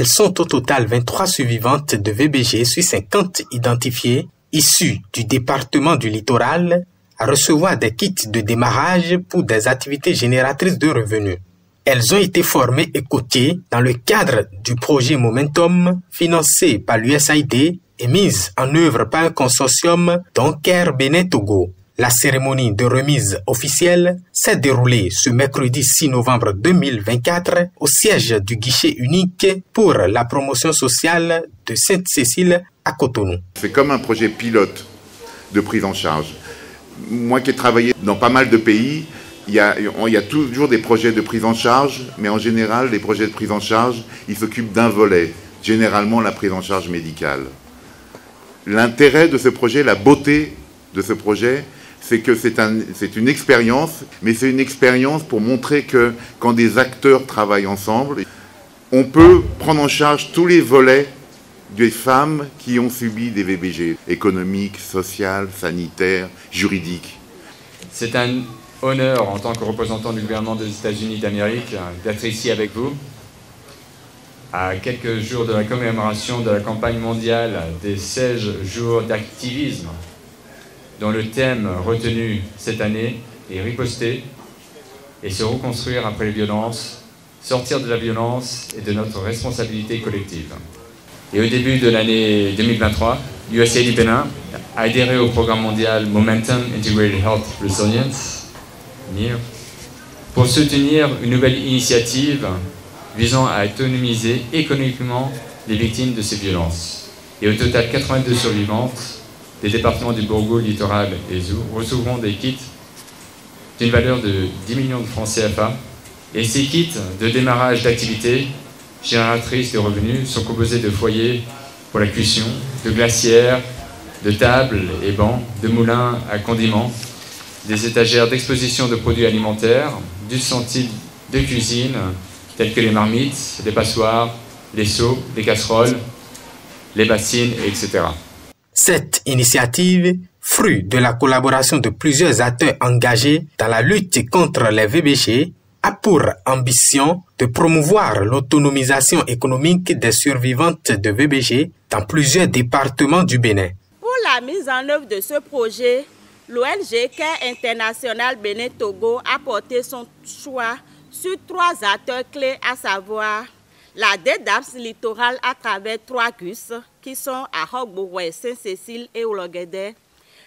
Elles sont au total 23 survivantes de VBG sur 50 identifiées, issues du département du littoral, à recevoir des kits de démarrage pour des activités génératrices de revenus. Elles ont été formées et coachées dans le cadre du projet Momentum, financé par l'USAID et mise en œuvre par un consortium dont Care Bénin Togo. La cérémonie de remise officielle s'est déroulée ce mercredi 6 novembre 2024 au siège du guichet unique pour la promotion sociale de Sainte-Cécile à Cotonou. C'est comme un projet pilote de prise en charge. Moi qui ai travaillé dans pas mal de pays, il y a toujours des projets de prise en charge, mais en général, les projets de prise en charge, ils s'occupent d'un volet, généralement la prise en charge médicale. L'intérêt de ce projet, la beauté de ce projet, c'est que c'est une expérience, mais c'est une expérience pour montrer que quand des acteurs travaillent ensemble, on peut prendre en charge tous les volets des femmes qui ont subi des VBG, économiques, sociales, sanitaires, juridiques. C'est un honneur en tant que représentant du gouvernement des États-Unis d'Amérique d'être ici avec vous, à quelques jours de la commémoration de la campagne mondiale des 16 jours d'activisme, dont le thème retenu cette année est riposter et se reconstruire après les violences, sortir de la violence et de notre responsabilité collective. Et au début de l'année 2023, USAID Bénin a adhéré au programme mondial Momentum Integrated Health Resilience, MIR, pour soutenir une nouvelle initiative visant à autonomiser économiquement les victimes de ces violences. Et au total, 82 survivantes des départements du Bourgoul, Littoral et Zou recevront des kits d'une valeur de 10 millions de francs CFA. Et ces kits de démarrage d'activités génératrices de revenus sont composés de foyers pour la cuisson, de glacières, de tables et bancs, de moulins à condiments, des étagères d'exposition de produits alimentaires, d'ustensiles de cuisine tels que les marmites, les passoires, les seaux, les casseroles, les bassines, etc. Cette initiative, fruit de la collaboration de plusieurs acteurs engagés dans la lutte contre les VBG, a pour ambition de promouvoir l'autonomisation économique des survivantes de VBG dans plusieurs départements du Bénin. Pour la mise en œuvre de ce projet, l'ONG Care International Bénin Togo a porté son choix sur 3 acteurs clés, à savoir la DEDAPS littorale à travers 3 GUS qui sont à Hogbouroué, Sainte-Cécile et Ologuédé,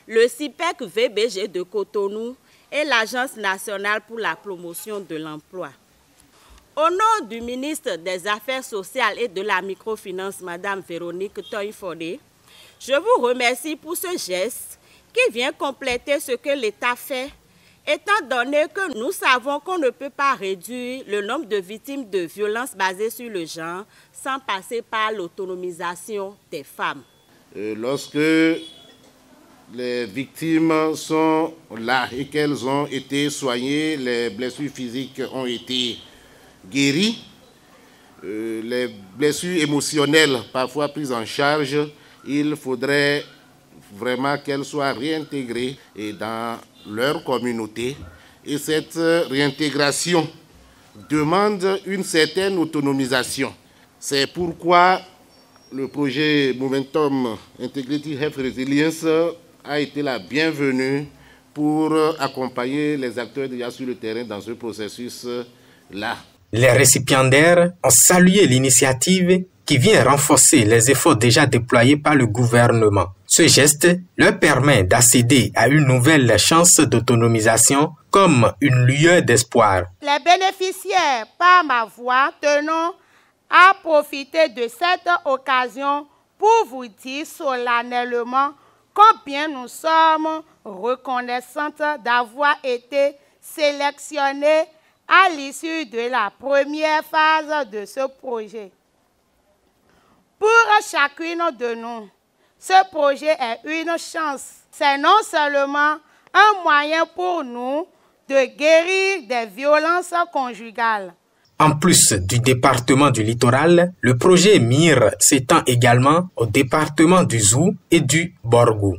le CIPEC VBG de Cotonou et l'Agence nationale pour la promotion de l'emploi. Au nom du ministre des Affaires sociales et de la microfinance, Mme Véronique Toye-Fodé, je vous remercie pour ce geste qui vient compléter ce que l'État fait, étant donné que nous savons qu'on ne peut pas réduire le nombre de victimes de violences basées sur le genre sans passer par l'autonomisation des femmes. Lorsque les victimes sont là et qu'elles ont été soignées, les blessures physiques ont été guéries, les blessures émotionnelles parfois prises en charge, il faudrait vraiment qu'elles soient réintégrées dans leur communauté. Et cette réintégration demande une certaine autonomisation. C'est pourquoi le projet Momentum Integrated Health Resilience a été la bienvenue pour accompagner les acteurs déjà sur le terrain dans ce processus-là. Les récipiendaires ont salué l'initiative qui vient renforcer les efforts déjà déployés par le gouvernement. Ce geste leur permet d'accéder à une nouvelle chance d'autonomisation comme une lueur d'espoir. Les bénéficiaires, par ma voix, tenons à profiter de cette occasion pour vous dire solennellement combien nous sommes reconnaissantes d'avoir été sélectionnés à l'issue de la première phase de ce projet. Pour chacune de nous, ce projet est une chance. C'est non seulement un moyen pour nous de guérir des violences conjugales. En plus du département du littoral, le projet MIR s'étend également au département du Zou et du Borgou.